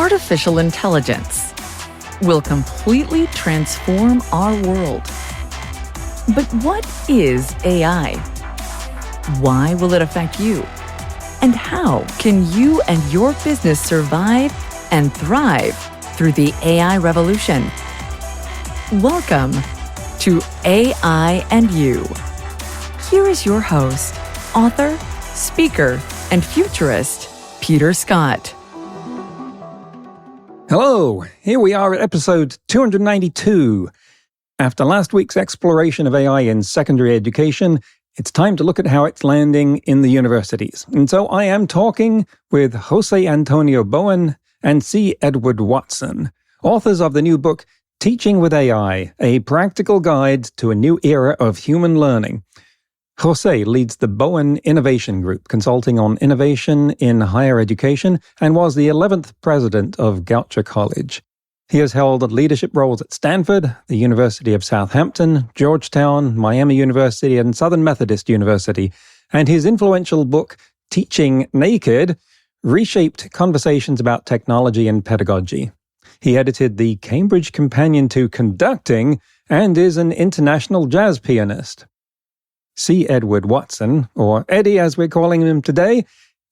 artificial intelligence will completely transform our world. But what is AI? Why will it affect you? And how can you and your business survive and thrive through the AI revolution? Welcome to AI and You. Here is your host, author, speaker, and futurist, Peter Scott. Hello, here we are at episode 292. After last week's exploration of AI in secondary education, it's time to look at how it's landing in the universities. And so I am talking with José Antonio Bowen and C. Edward Watson, authors of the new book, Teaching with AI, A Practical Guide to a New Era of Human Learning. José leads the Bowen Innovation Group, consulting on innovation in higher education, and was the 11th president of Goucher College. He has held leadership roles at Stanford, the University of Southampton, Georgetown, Miami University, and Southern Methodist University, and his influential book, Teaching Naked, reshaped conversations about technology and pedagogy. He edited the Cambridge Companion to Conducting and is an international jazz pianist. C. Edward Watson, or Eddie as we're calling him today,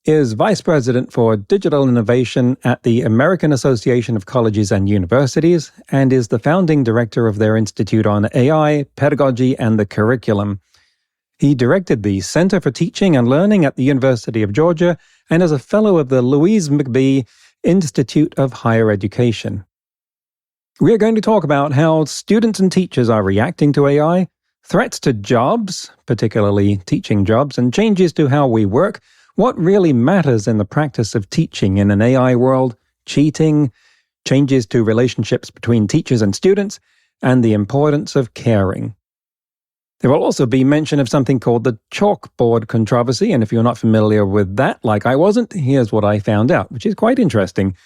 is Vice President for Digital Innovation at the American Association of Colleges and Universities and is the founding director of their Institute on AI, Pedagogy, and the Curriculum. He directed the Center for Teaching and Learning at the University of Georgia and is a fellow of the Louise McBee Institute of Higher Education. We are going to talk about how students and teachers are reacting to AI, threats to jobs, particularly teaching jobs, and changes to how we work, what really matters in the practice of teaching in an AI world, cheating, changes to relationships between teachers and students, and the importance of caring. There will also be mention of something called the chalkboard controversy, and if you're not familiar with that, like I wasn't, here's what I found out, which is quite interesting.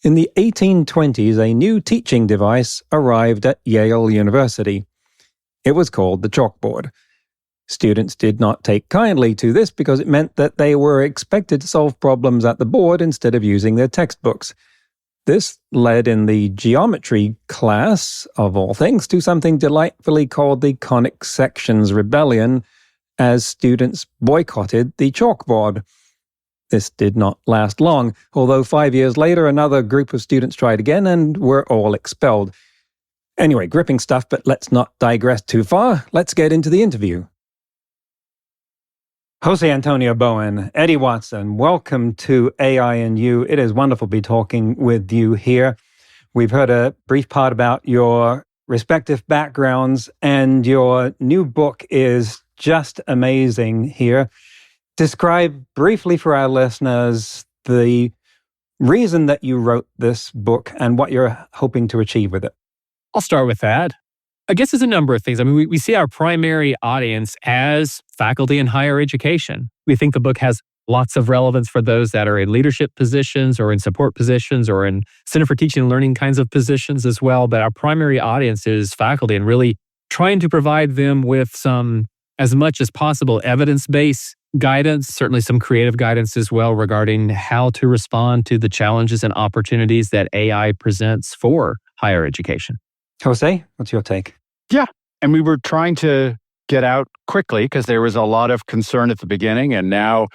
In the 1820s, a new teaching device arrived at Yale University. It was called the chalkboard. Students did not take kindly to this because it meant that they were expected to solve problems at the board instead of using their textbooks. This led in the geometry class, of all things, to something delightfully called the Conic Sections Rebellion, as students boycotted the chalkboard. This did not last long, although 5 years later another group of students tried again and were all expelled. Anyway, gripping stuff, but let's not digress too far. Let's get into the interview. José Antonio Bowen, Eddie Watson, welcome to AI and You. It is wonderful to be talking with you here. We've heard a brief part about your respective backgrounds, and your new book is just amazing here. Describe briefly for our listeners the reason that you wrote this book and what you're hoping to achieve with it. I'll start with that. I guess there's a number of things. I mean, we see our primary audience as faculty in higher education. We think the book has lots of relevance for those that are in leadership positions or in support positions or in Center for Teaching and Learning kinds of positions as well. But our primary audience is faculty, and really trying to provide them with some, as much as possible, evidence-based guidance, certainly some creative guidance as well regarding how to respond to the challenges and opportunities that AI presents for higher education. José, what's your take? Yeah, and we were trying to get out quickly because there was a lot of concern at the beginning, and now, a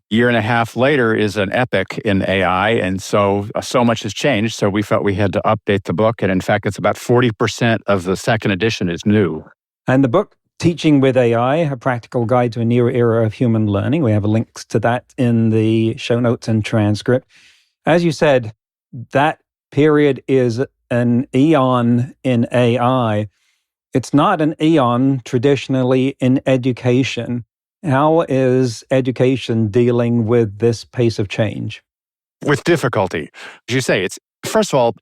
year and a half later, is an epic in AI, and so much has changed, so we felt we had to update the book, and in fact, it's about 40% of the second edition is new. And the book, Teaching with AI, A Practical Guide to a New Era of Human Learning, we have links to that in the show notes and transcript. As you said, that period is an eon in AI. It's not an eon traditionally in education. How is education dealing with this pace of change? With difficulty. As you say, first of all,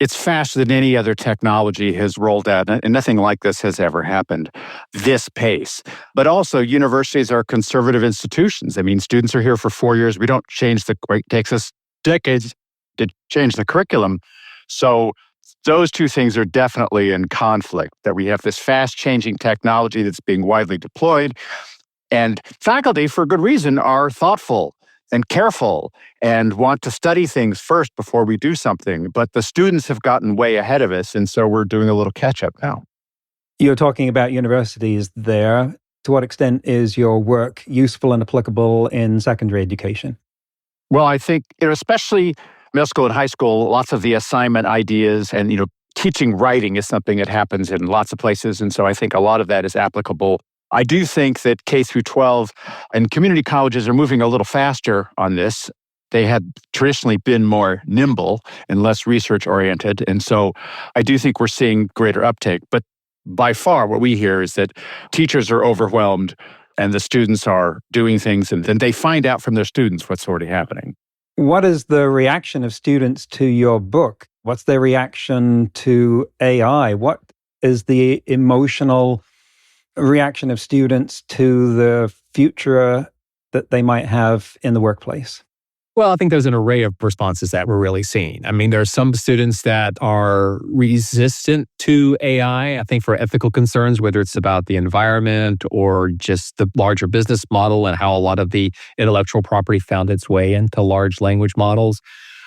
it's faster than any other technology has rolled out, and nothing like this has ever happened, this pace. But also, universities are conservative institutions. I mean, students are here for 4 years. We don't change it takes us decades to change the curriculum. So those two things are definitely in conflict, that we have this fast-changing technology that's being widely deployed, and faculty, for good reason, are thoughtful and careful and want to study things first before we do something. But the students have gotten way ahead of us, and so we're doing a little catch up now. You're talking about universities there. To what extent is your work useful and applicable in secondary education? Well, I think, especially middle school and high school, lots of the assignment ideas and, teaching writing is something that happens in lots of places. And so I think a lot of that is applicable. I do think that K through 12 and community colleges are moving a little faster on this. They had traditionally been more nimble and less research oriented. And so I do think we're seeing greater uptake. But by far, what we hear is that teachers are overwhelmed and the students are doing things, and then they find out from their students what's already happening. What is the reaction of students to your book? What's their reaction to AI? What is the emotional reaction of students to the future that they might have in the workplace? Well, I think there's an array of responses that we're really seeing. I mean, there are some students that are resistant to AI, I think for ethical concerns, whether it's about the environment or just the larger business model and how a lot of the intellectual property found its way into large language models.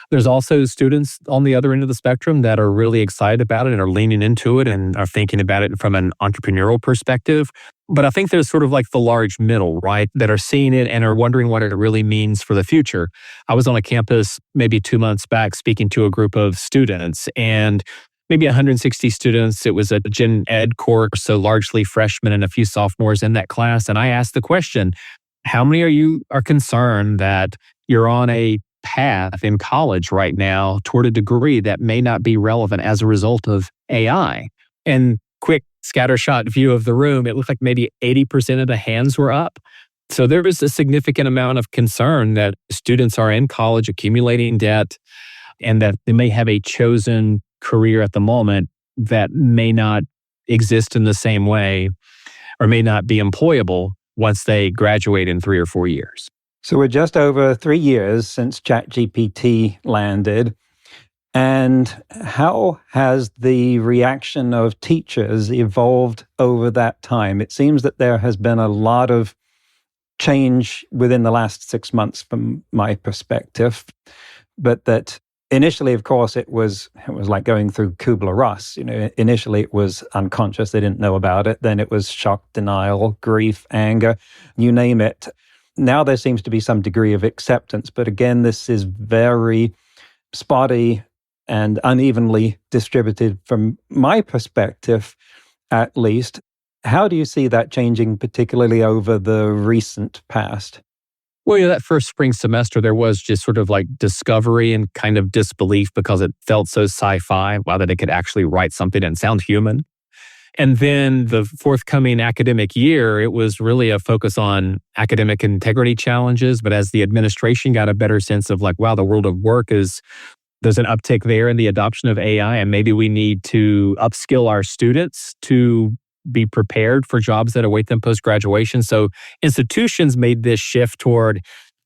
There's also students on the other end of the spectrum that are really excited about it and are leaning into it and are thinking about it from an entrepreneurial perspective. But I think there's sort of like the large middle, right, that are seeing it and are wondering what it really means for the future. I was on a campus maybe 2 months back speaking to a group of students, and maybe 160 students. It was a gen ed course, so largely freshmen and a few sophomores in that class. And I asked the question, how many of you are concerned that you're on a path in college right now toward a degree that may not be relevant as a result of AI? And quick scattershot view of the room, it looked like maybe 80% of the hands were up. So there is a significant amount of concern that students are in college accumulating debt and that they may have a chosen career at the moment that may not exist in the same way or may not be employable once they graduate in 3 or 4 years. So we're just over 3 years since ChatGPT landed. And how has the reaction of teachers evolved over that time? It seems that there has been a lot of change within the last 6 months from my perspective, but that initially, of course, it was like going through Kubler-Ross. Initially it was unconscious. They didn't know about it. Then it was shock, denial, grief, anger, you name it. Now there seems to be some degree of acceptance, but again, this is very spotty and unevenly distributed from my perspective, at least. How do you see that changing, particularly over the recent past? Well, that first spring semester, there was just sort of like discovery and kind of disbelief because it felt so sci-fi, wow, that it could actually write something and sound human. And then the forthcoming academic year, it was really a focus on academic integrity challenges. But as the administration got a better sense of like, wow, the world of work there's an uptick there in the adoption of AI, and maybe we need to upskill our students to be prepared for jobs that await them post-graduation. So institutions made this shift toward,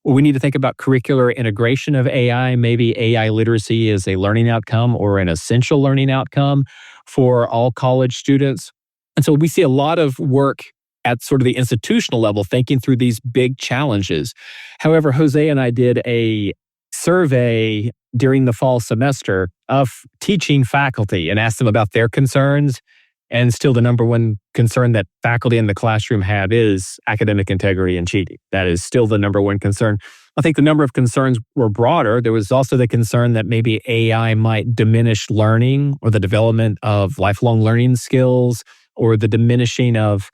well, we need to think about curricular integration of AI. Maybe AI literacy is a learning outcome or an essential learning outcome for all college students. And so we see a lot of work at sort of the institutional level thinking through these big challenges. However, Jose and I did a survey during the fall semester of teaching faculty and asked them about their concerns. And still the number one concern that faculty in the classroom have is academic integrity and cheating. That is still the number one concern. I think the number of concerns were broader. There was also the concern that maybe AI might diminish learning or the development of lifelong learning skills or the diminishing of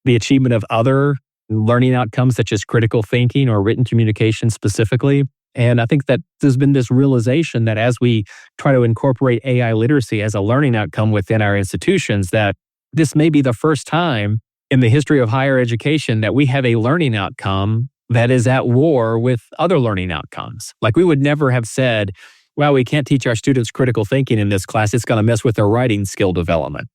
the achievement of other learning outcomes such as critical thinking or written communication specifically. And I think that there's been this realization that as we try to incorporate AI literacy as a learning outcome within our institutions, that this may be the first time in the history of higher education that we have a learning outcome that is at war with other learning outcomes. Like we would never have said, well, we can't teach our students critical thinking in this class. It's going to mess with their writing skill development.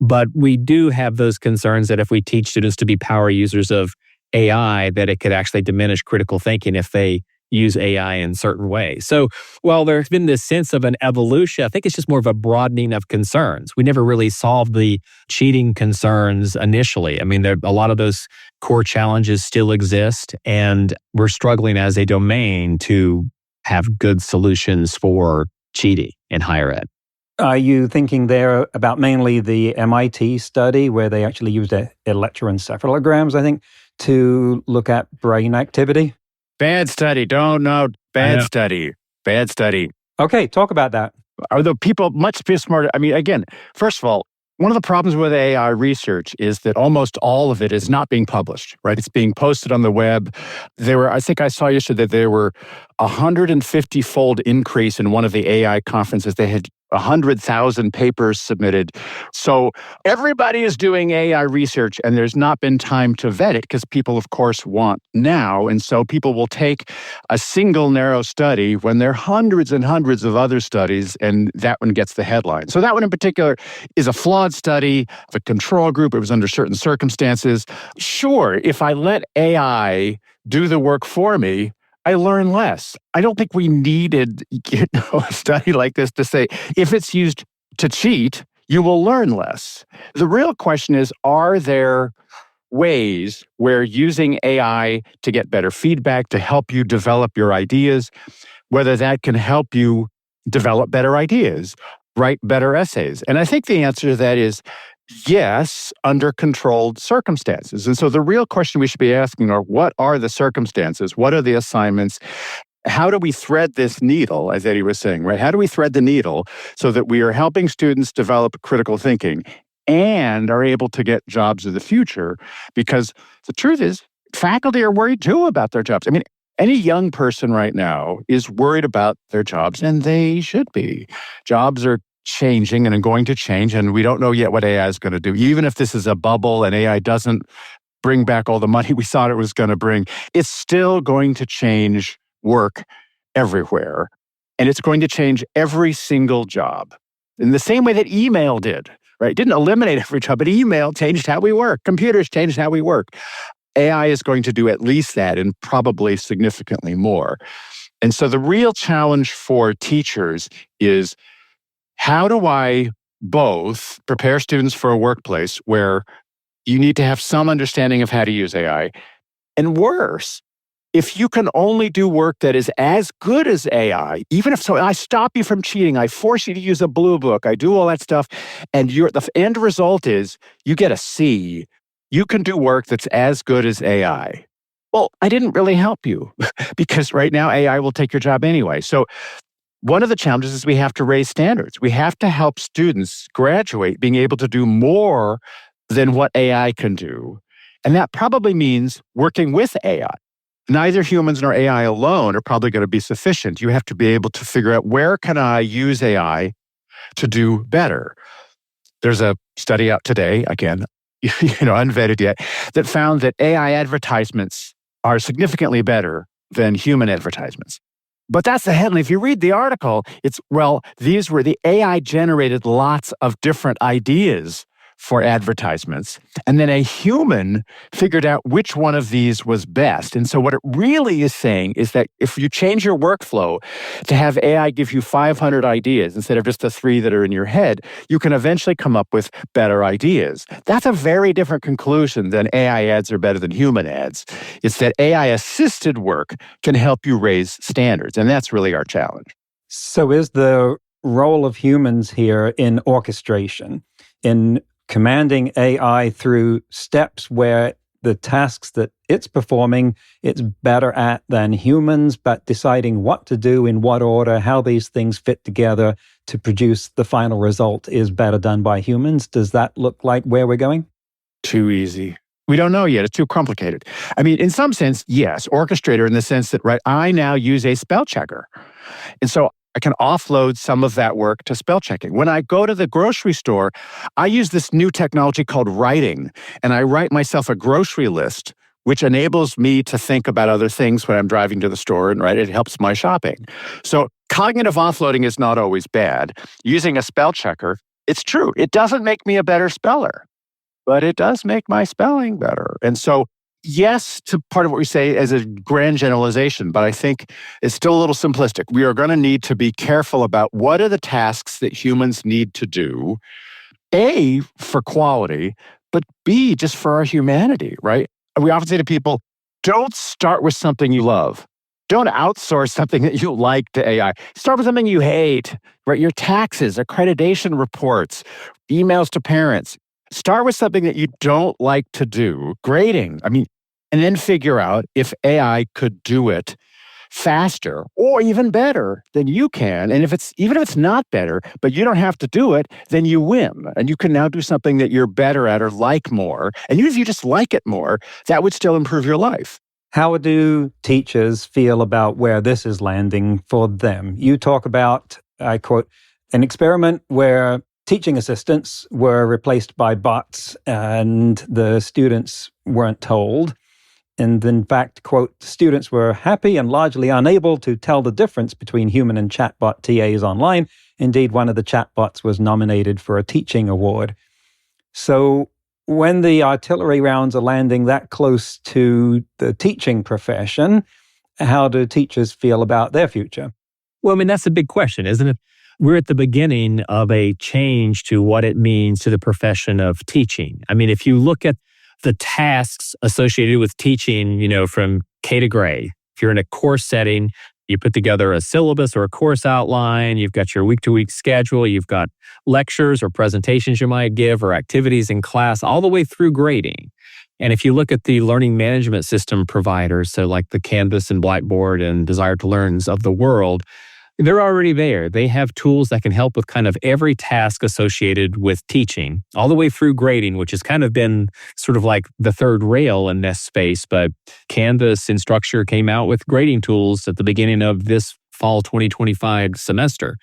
But we do have those concerns that if we teach students to be power users of AI, that it could actually diminish critical thinking if they use AI in certain ways. So while there's been this sense of an evolution, I think it's just more of a broadening of concerns. We never really solved the cheating concerns initially. I mean, a lot of those core challenges still exist, and we're struggling as a domain to have good solutions for cheating in higher ed. Are you thinking there about mainly the MIT study where they actually used electroencephalograms, I think, to look at brain activity? Bad study. Don't know. Bad study. Bad study. Okay, talk about that. Are the people much smarter? I mean, again, first of all, one of the problems with AI research is that almost all of it is not being published, right? It's being posted on the web. I think I saw yesterday that there were 150-fold increase in one of the AI conferences. They had 100,000 papers submitted. So everybody is doing AI research, and there's not been time to vet it because people, of course, want now. And so people will take a single narrow study when there are hundreds and hundreds of other studies, and that one gets the headline. So that one in particular is a flawed study, the control group. It was under certain circumstances. Sure, if I let AI do the work for me, I learn less. I don't think we needed a study like this to say, if it's used to cheat, you will learn less. The real question is, are there ways where using AI to get better feedback, to help you develop your ideas, whether that can help you develop better ideas, write better essays? And I think the answer to that is yes, under controlled circumstances. And so the real question we should be asking are, what are the circumstances? What are the assignments? How do we thread this needle, as Eddie was saying, right? How do we thread the needle so that we are helping students develop critical thinking and are able to get jobs of the future? Because the truth is, faculty are worried too about their jobs. I mean, any young person right now is worried about their jobs, and they should be. Jobs are changing and are going to change, and we don't know yet what AI is going to do. Even if this is a bubble and AI doesn't bring back all the money we thought it was going to bring, it's still going to change work everywhere, and it's going to change every single job in the same way that email did, right? It didn't eliminate every job, but email changed how we work. Computers changed how we work. AI is going to do at least that and probably significantly more. And so the real challenge for teachers is, how do I both prepare students for a workplace where you need to have some understanding of how to use AI? And worse, if you can only do work that is as good as AI, even if I stop you from cheating, I force you to use a blue book, I do all that stuff, and the end result is you get a C, you can do work that's as good as AI. Well, I didn't really help you because right now AI will take your job anyway. So one of the challenges is we have to raise standards. We have to help students graduate being able to do more than what AI can do. And that probably means working with AI. Neither humans nor AI alone are probably going to be sufficient. You have to be able to figure out, where can I use AI to do better? There's a study out today, again, unvetted yet, that found that AI advertisements are significantly better than human advertisements. But that's the headline. If you read the article, these were the AI generated lots of different ideas for advertisements. And then a human figured out which one of these was best. And so what it really is saying is that if you change your workflow to have AI give you 500 ideas instead of just the 3 that are in your head, you can eventually come up with better ideas. That's a very different conclusion than AI ads are better than human ads. It's that AI-assisted work can help you raise standards. And that's really our challenge. So is the role of humans here in orchestration, in commanding AI through steps where the tasks that it's performing, it's better at than humans, but deciding what to do in what order, how these things fit together to produce the final result is better done by humans? Does that look like where we're going? Too easy. We don't know yet. It's too complicated. I mean, in some sense, yes, orchestrator in the sense that, right, I now use a spell checker. And so I can offload some of that work to spell checking. When I go to the grocery store, I use this new technology called writing, and I write myself a grocery list, which enables me to think about other things when I'm driving to the store, and it helps my shopping. So cognitive offloading is not always bad. Using a spell checker, it's true. It doesn't make me a better speller, but it does make my spelling better. And so Yes, to part of what we say as a grand generalization, but I think it's still a little simplistic. We are going to need to be careful about what are the tasks that humans need to do, A, for quality, but B, just for our humanity, right? We often say to people, don't start with something you love. Don't outsource something that you like to AI. Start with something you hate, right? Your taxes, accreditation reports, emails to parents. Start with something that you don't like to do, grading. I mean, and then figure out if AI could do it faster or even better than you can. And even if it's not better, but you don't have to do it, then you win. And you can now do something that you're better at or like more. And even if you just like it more, that would still improve your life. How do teachers feel about where this is landing for them? You talk about, I quote, an experiment where teaching assistants were replaced by bots and the students weren't told. And in fact, quote, students were happy and largely unable to tell the difference between human and chatbot TAs online. Indeed, one of the chatbots was nominated for a teaching award. So when the artillery rounds are landing that close to the teaching profession, how do teachers feel about their future? Well, I mean, that's a big question, isn't it? We're at the beginning of a change to what it means to the profession of teaching. I mean, if you look at the tasks associated with teaching, from K to gray, if you're in a course setting, you put together a syllabus or a course outline, you've got your week-to-week schedule, you've got lectures or presentations you might give or activities in class, all the way through grading. And if you look at the learning management system providers, so like the Canvas and Blackboard and Desire to Learns of the world, they're already there. They have tools that can help with kind of every task associated with teaching, all the way through grading, which has kind of been sort of like the third rail in this space. But Canvas and Instructure came out with grading tools at the beginning of this fall 2025 semester.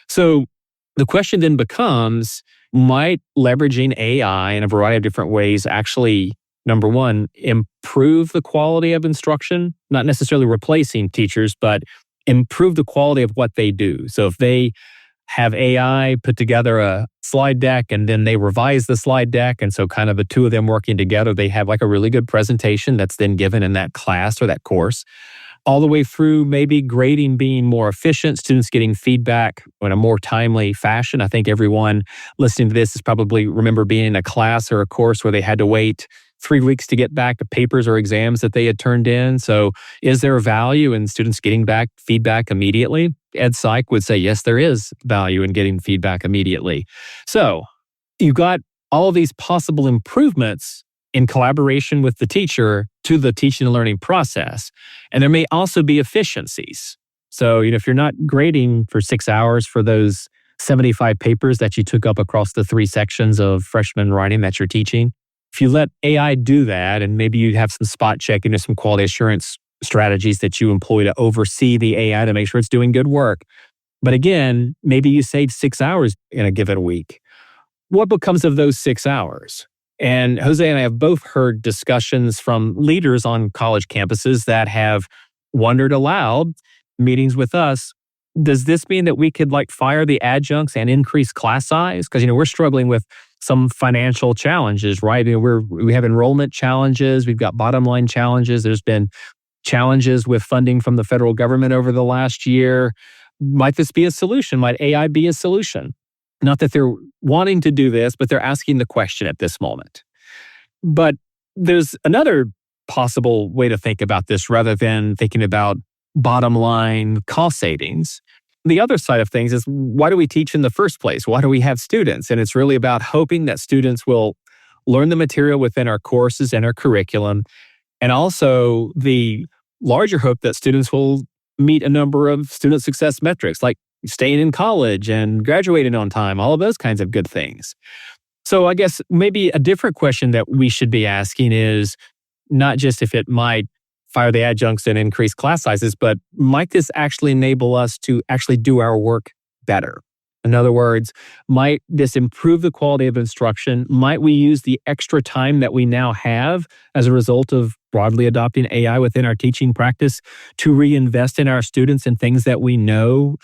So the question then becomes, might leveraging AI in a variety of different ways actually, number one, improve the quality of instruction, not necessarily replacing teachers, but improve the quality of what they do. So if they have AI put together a slide deck and then they revise the slide deck, and so kind of the two of them working together, they have like a really good presentation that's then given in that class or that course, all the way through maybe grading being more efficient, students getting feedback in a more timely fashion. I think everyone listening to this is probably remember being in a class or a course where they had to wait 3 weeks to get back to papers or exams that they had turned in. So is there value in students getting back feedback immediately? Ed Psych would say, yes, there is value in getting feedback immediately. So you've got all of these possible improvements in collaboration with the teacher to the teaching and learning process. And there may also be efficiencies. So, if you're not grading for 6 hours for those 75 papers that you took up across the 3 sections of freshman writing that you're teaching, if you let AI do that, and maybe you have some spot checking or some quality assurance strategies that you employ to oversee the AI to make sure it's doing good work. But again, maybe you save 6 hours in a given week. What becomes of those 6 hours? And Jose and I have both heard discussions from leaders on college campuses that have wondered aloud, meetings with us, does this mean that we could fire the adjuncts and increase class size? Because, we're struggling with some financial challenges, right? We have enrollment challenges. We've got bottom line challenges. There's been challenges with funding from the federal government over the last year. Might this be a solution? Might AI be a solution? Not that they're wanting to do this, but they're asking the question at this moment. But there's another possible way to think about this rather than thinking about bottom line cost savings. The other side of things is, why do we teach in the first place? Why do we have students? And it's really about hoping that students will learn the material within our courses and our curriculum, and also the larger hope that students will meet a number of student success metrics, like staying in college and graduating on time, all of those kinds of good things. So I guess maybe a different question that we should be asking is not just if it might fire the adjuncts and increase class sizes, but might this actually enable us to actually do our work better? In other words, might this improve the quality of instruction? Might we use the extra time that we now have as a result of broadly adopting AI within our teaching practice to reinvest in our students in things that we know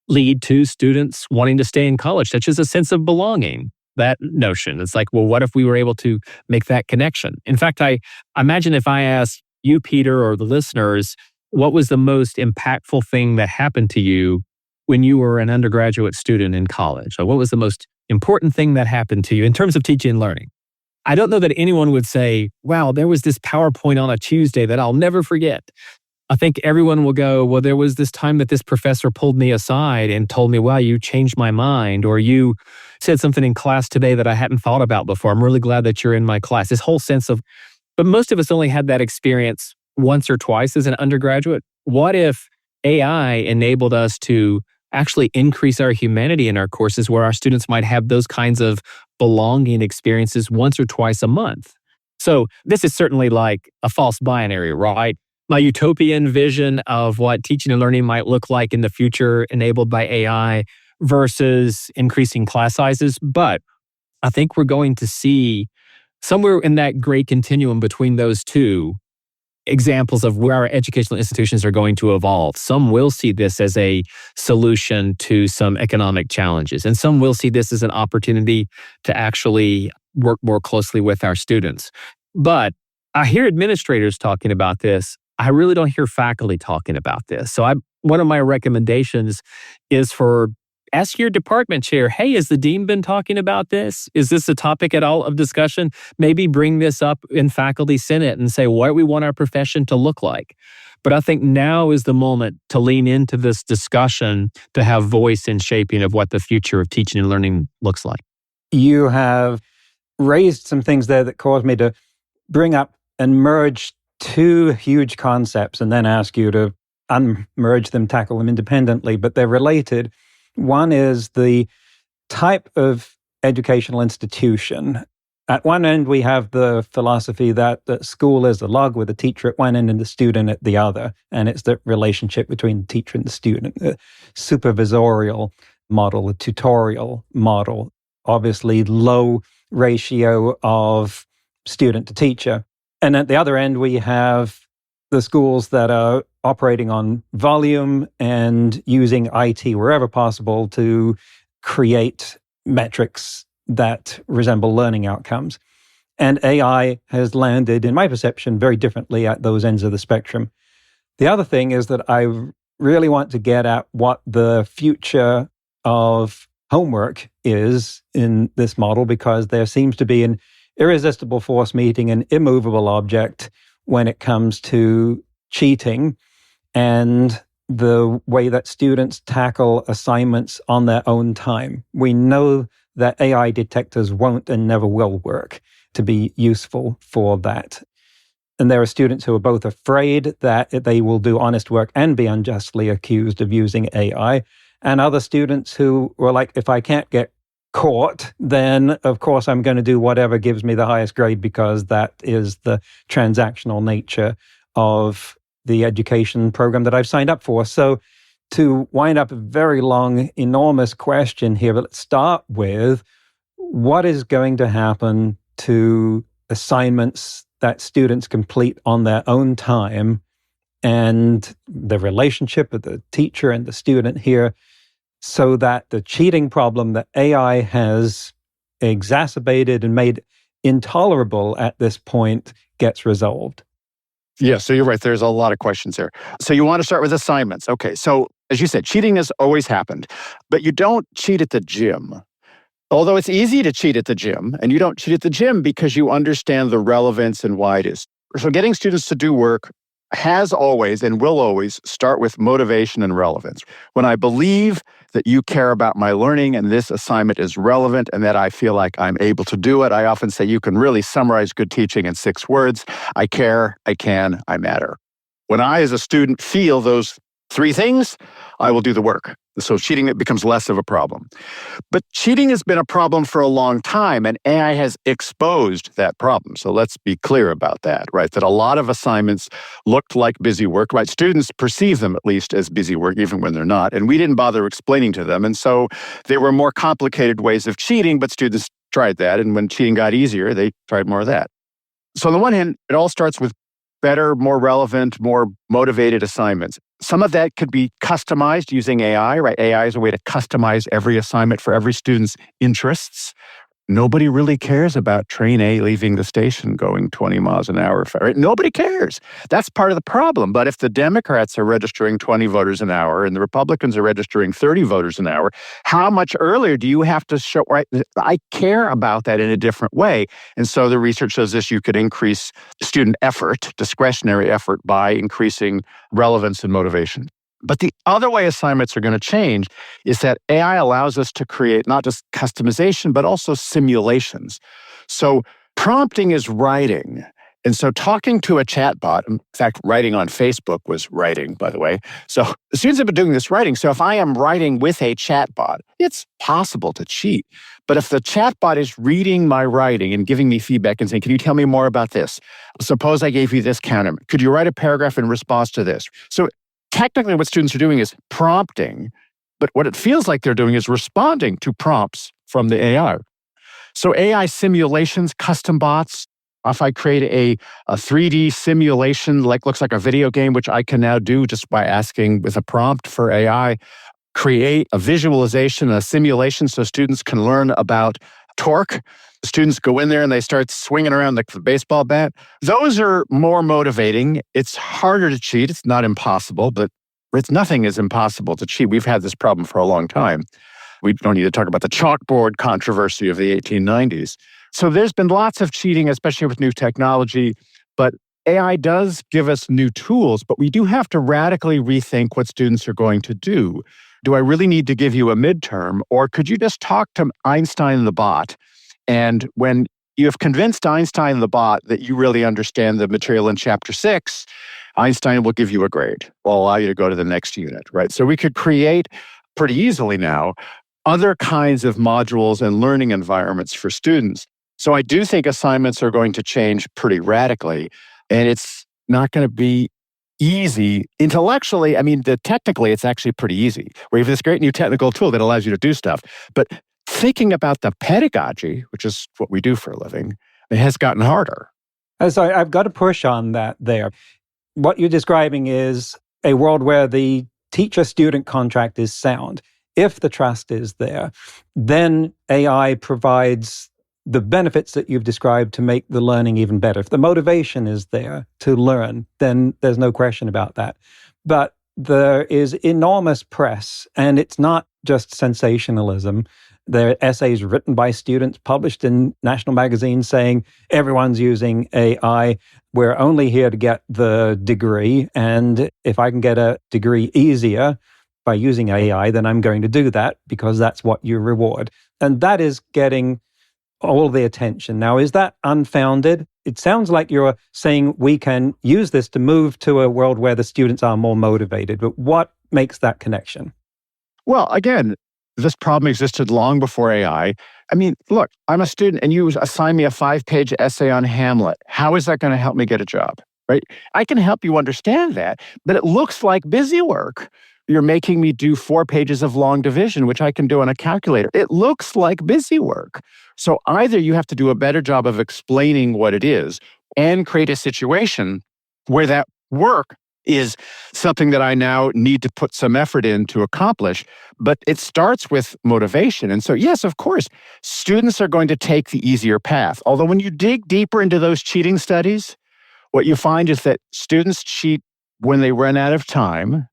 lead to students wanting to stay in college, such as a sense of belonging? that notion. It's like, well, what if we were able to make that connection? In fact, I imagine if I asked you, Peter, or the listeners, what was the most impactful thing that happened to you when you were an undergraduate student in college? Or what was the most important thing that happened to you in terms of teaching and learning? I don't know that anyone would say, wow, there was this PowerPoint on a Tuesday that I'll never forget. I think everyone will go, well, there was this time that this professor pulled me aside and told me, wow, you changed my mind, or you said something in class today that I hadn't thought about before. I'm really glad that you're in my class. This whole sense of, but most of us only had that experience once or twice as an undergraduate. What if AI enabled us to actually increase our humanity in our courses where our students might have those kinds of belonging experiences once or twice a month? So this is certainly like a false binary, right? My utopian vision of what teaching and learning might look like in the future enabled by AI versus increasing class sizes. But I think we're going to see somewhere in that great continuum between those two examples of where our educational institutions are going to evolve. Some will see this as a solution to some economic challenges, and some will see this as an opportunity to actually work more closely with our students. But I hear administrators talking about this. I really don't hear faculty talking about this. So one of my recommendations is for ask your department chair, hey, has the dean been talking about this? Is this a topic at all of discussion? Maybe bring this up in faculty senate and say, what do we want our profession to look like? But I think now is the moment to lean into this discussion to have voice in shaping of what the future of teaching and learning looks like. You have raised some things there that caused me to bring up and merge two huge concepts and then ask you to unmerge them, tackle them independently, but they're related. One is the type of educational institution. At one end, we have the philosophy that the school is the log with the teacher at one end and the student at the other. And it's the relationship between the teacher and the student, the supervisorial model, the tutorial model, obviously low ratio of student to teacher. And at the other end, we have the schools that are operating on volume and using IT wherever possible to create metrics that resemble learning outcomes. And AI has landed, in my perception, very differently at those ends of the spectrum. The other thing is that I really want to get at what the future of homework is in this model, because there seems to be an irresistible force meeting an immovable object when it comes to cheating and the way that students tackle assignments on their own time. We know that AI detectors won't and never will work to be useful for that. And there are students who are both afraid that they will do honest work and be unjustly accused of using AI, and other students who were like, if I can't get caught, then of course I'm going to do whatever gives me the highest grade, because that is the transactional nature of the education program that I've signed up for. So to wind up a very long, enormous question here, but let's start with what is going to happen to assignments that students complete on their own time and the relationship of the teacher and the student here, so that the cheating problem that AI has exacerbated and made intolerable at this point gets resolved. Yeah, so you're right. There's a lot of questions there. So you want to start with assignments. Okay, so as you said, cheating has always happened, but you don't cheat at the gym. Although it's easy to cheat at the gym, and you don't cheat at the gym because you understand the relevance and why it is. So getting students to do work has always and will always start with motivation and relevance. When I believe that you care about my learning and this assignment is relevant and that I feel like I'm able to do it, I often say you can really summarize good teaching in 6 words. I care, I can, I matter. When I, as a student, feel those 3 things, I will do the work. So cheating, it becomes less of a problem. But cheating has been a problem for a long time, and AI has exposed that problem. So let's be clear about that, right? That a lot of assignments looked like busy work, right? Students perceive them at least as busy work, even when they're not. And we didn't bother explaining to them. And so there were more complicated ways of cheating, but students tried that. And when cheating got easier, they tried more of that. So on the one hand, it all starts with better, more relevant, more motivated assignments. Some of that could be customized using AI, right? AI is a way to customize every assignment for every student's interests. nobody really cares about train A leaving the station going 20 miles an hour. Right? Nobody cares. That's part of the problem. But if the Democrats are registering 20 voters an hour and the Republicans are registering 30 voters an hour, how much earlier do you have to show, right? I care about that in a different way. And so the research shows this, you could increase student effort, discretionary effort, by increasing relevance and motivation. But the other way assignments are going to change is that AI allows us to create not just customization, but also simulations. So prompting is writing. And so talking to a chatbot, in fact, writing on Facebook was writing, by the way. So the students have been doing this writing. So if I am writing with a chatbot, it's possible to cheat. But if the chatbot is reading my writing and giving me feedback and saying, can you tell me more about this? Suppose I gave you this counter. Could you write a paragraph in response to this? So technically, what students are doing is prompting, but what it feels like they're doing is responding to prompts from the AI. So AI simulations, custom bots, if I create a 3D simulation, looks like a video game, which I can now do just by asking with a prompt for AI, create a visualization, a simulation so students can learn about torque. Students go in there and they start swinging around the baseball bat. Those are more motivating. It's harder to cheat. It's not impossible, but nothing is impossible to cheat. We've had this problem for a long time. We don't need to talk about the chalkboard controversy of the 1890s. So there's been lots of cheating, especially with new technology, but AI does give us new tools, but we do have to radically rethink what students are going to do. Do I really need to give you a midterm, or could you just talk to Einstein the bot? And when you have convinced Einstein the bot that you really understand the material in chapter 6, Einstein will give you a grade, will allow you to go to the next unit, right? So we could create pretty easily now other kinds of modules and learning environments for students. So I do think assignments are going to change pretty radically, and it's not going to be easy intellectually. I mean, technically, it's actually pretty easy. We have this great new technical tool that allows you to do stuff. But thinking about the pedagogy, which is what we do for a living, it has gotten harder. So I've got to push on that there. What you're describing is a world where the teacher-student contract is sound. If the trust is there, then AI provides the benefits that you've described to make the learning even better. If the motivation is there to learn, then there's no question about that. But there is enormous press, and it's not just sensationalism. There are essays written by students published in national magazines saying everyone's using AI. We're only here to get the degree, and if I can get a degree easier by using AI, then I'm going to do that because that's what you reward. And that is getting all the attention. Now, is that unfounded? It sounds like you're saying we can use this to move to a world where the students are more motivated, but what makes that connection? Well, again, this problem existed long before AI. I mean, look, I'm a student and you assign me a 5-page essay on Hamlet. How is that going to help me get a job, right? I can help you understand that, but it looks like busy work. You're making me do 4 pages of long division, which I can do on a calculator. It looks like busy work. So either you have to do a better job of explaining what it is and create a situation where that work is something that I now need to put some effort in to accomplish. But it starts with motivation. And so, yes, of course, students are going to take the easier path. Although when you dig deeper into those cheating studies, what you find is that students cheat when they run out of time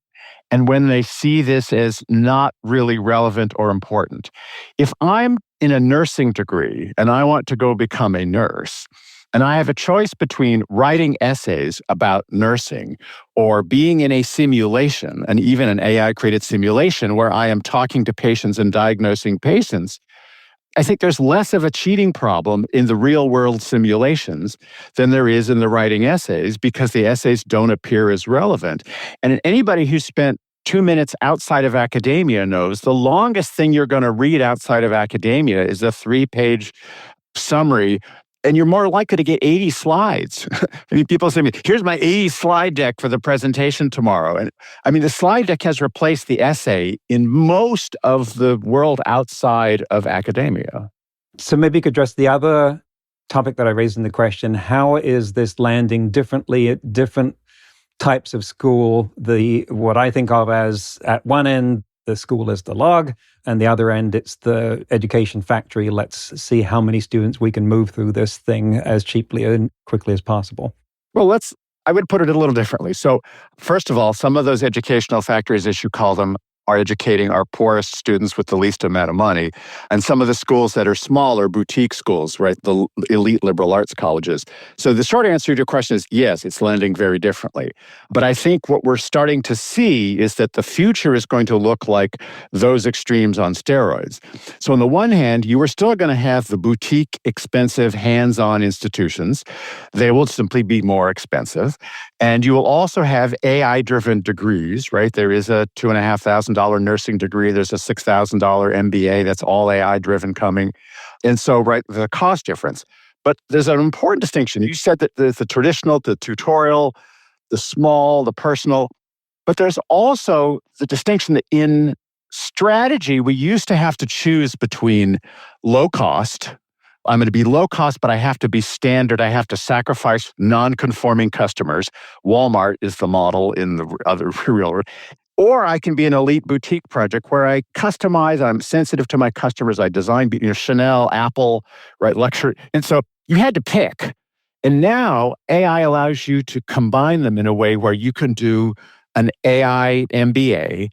and when they see this as not really relevant or important. If I'm in a nursing degree and I want to go become a nurse, and I have a choice between writing essays about nursing or being in a simulation, and even an AI-created simulation where I am talking to patients and diagnosing patients, I think there's less of a cheating problem in the real-world simulations than there is in the writing essays because the essays don't appear as relevant. And anybody who spent 2 minutes outside of academia knows the longest thing you're going to read outside of academia is a 3-page summary, and you're more likely to get 80 slides. I mean, people say to me, here's my 80 slide deck for the presentation tomorrow. And I mean, the slide deck has replaced the essay in most of the world outside of academia. So maybe you could address the other topic that I raised in the question. How is this landing differently at different types of school? What I think of as, at one end, the school is the log, and the other end, it's the education factory. Let's see how many students we can move through this thing as cheaply and quickly as possible. Well, I would put it a little differently. So, first of all, some of those educational factories, as you call them, are educating our poorest students with the least amount of money. And some of the schools that are small are boutique schools, right? The elite liberal arts colleges. So the short answer to your question is yes, it's lending very differently. But I think what we're starting to see is that the future is going to look like those extremes on steroids. So on the one hand, you are still going to have the boutique, expensive, hands-on institutions. They will simply be more expensive. And you will also have AI-driven degrees, right? There is a $2,500 nursing degree. There's a $6,000 MBA. That's all AI-driven coming. And so, right, the cost difference. But there's an important distinction. You said that there's the traditional, the tutorial, the small, the personal. But there's also the distinction that in strategy, we used to have to choose between low cost. I'm going to be low cost, but I have to be standard. I have to sacrifice non-conforming customers. Walmart is the model in the other real world. Or I can be an elite boutique project where I customize, I'm sensitive to my customers, I design, Chanel, Apple, right, luxury. And so you had to pick. And now AI allows you to combine them in a way where you can do an AI MBA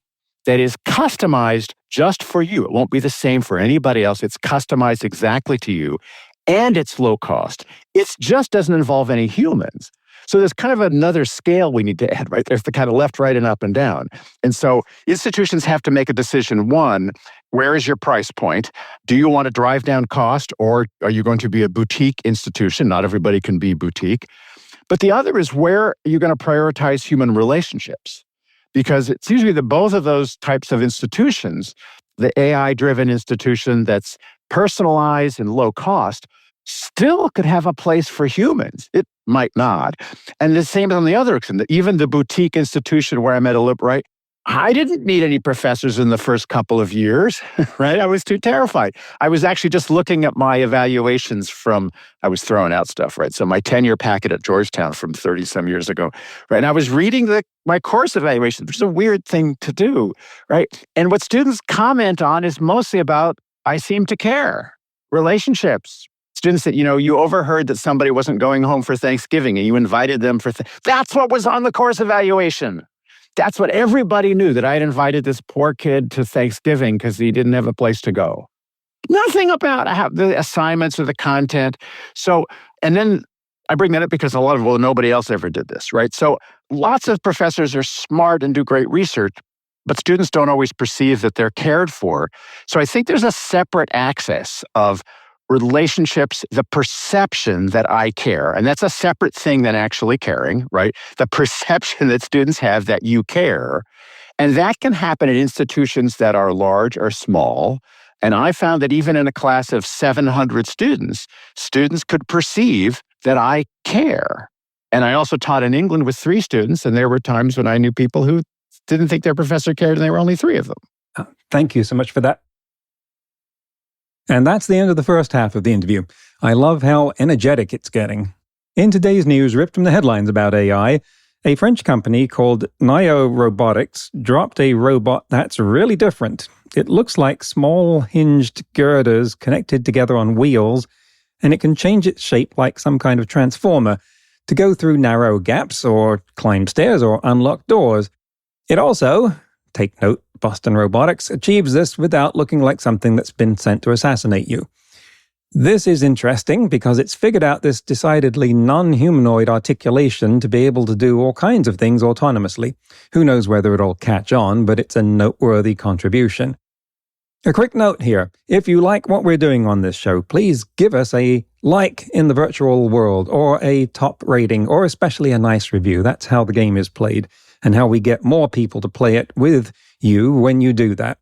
that is customized just for you. It won't be the same for anybody else. It's customized exactly to you, and it's low cost. It just doesn't involve any humans. So there's kind of another scale we need to add, right? There's the kind of left, right, and up and down. And so institutions have to make a decision. One, where is your price point? Do you want to drive down cost, or are you going to be a boutique institution? Not everybody can be boutique. But the other is, where are you going to prioritize human relationships? Because it's usually both of those types of institutions, the AI-driven institution that's personalized and low cost, still could have a place for humans. It might not. And the same on the other extent, even the boutique institution where I met a liberal, right? I didn't need any professors in the first couple of years, right? I was too terrified. I was actually just looking at my evaluations I was throwing out stuff, right? So my tenure packet at Georgetown from 30 some years ago, right? And I was reading my course evaluations, which is a weird thing to do, right? And what students comment on is mostly about, I seem to care, relationships. Students that, you overheard that somebody wasn't going home for Thanksgiving and you invited them that's what was on the course evaluation. That's what everybody knew, that I had invited this poor kid to Thanksgiving because he didn't have a place to go. Nothing about the assignments or the content. So, and then I bring that up because nobody else ever did this, right? So lots of professors are smart and do great research, but students don't always perceive that they're cared for. So I think there's a separate access of relationships, the perception that I care. And that's a separate thing than actually caring, right? The perception that students have that you care. And that can happen in institutions that are large or small. And I found that even in a class of 700 students could perceive that I care. And I also taught in England with 3 students, and there were times when I knew people who didn't think their professor cared, and there were only 3 of them. Thank you so much for that. And that's the end of the first half of the interview. I love how energetic it's getting. In today's news, ripped from the headlines about AI, a French company called Nio Robotics dropped a robot that's really different. It looks like small hinged girders connected together on wheels, and it can change its shape like some kind of transformer to go through narrow gaps or climb stairs or unlock doors. It also, take note, Boston Robotics, achieves this without looking like something that's been sent to assassinate you. This is interesting because it's figured out this decidedly non-humanoid articulation to be able to do all kinds of things autonomously. Who knows whether it'll catch on, but it's a noteworthy contribution. A quick note here. If you like what we're doing on this show, please give us a like in the virtual world, or a top rating, or especially a nice review. That's how the game is played, and how we get more people to play it with you when you do that.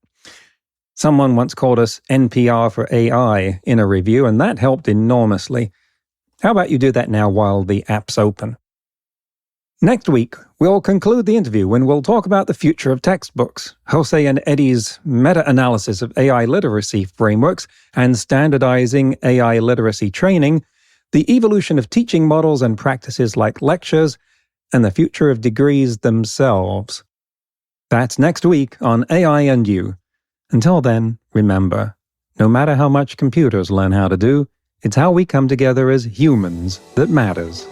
Someone once called us NPR for AI in a review, and that helped enormously. How about you do that now while the app's open? Next week, we'll conclude the interview when we'll talk about the future of textbooks, José and Eddie's meta-analysis of AI literacy frameworks and standardizing AI literacy training, the evolution of teaching models and practices like lectures, and the future of degrees themselves. That's next week on AI and You. Until then, remember, no matter how much computers learn how to do, it's how we come together as humans that matters.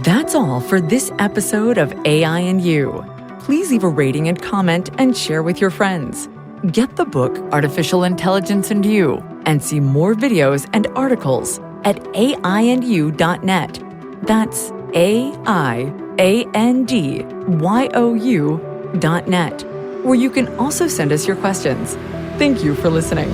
That's all for this episode of AI and You. Please leave a rating and comment and share with your friends. Get the book Artificial Intelligence and You and see more videos and articles at aiandyou.net. That's aiandyou.net, where you can also send us your questions. Thank you for listening.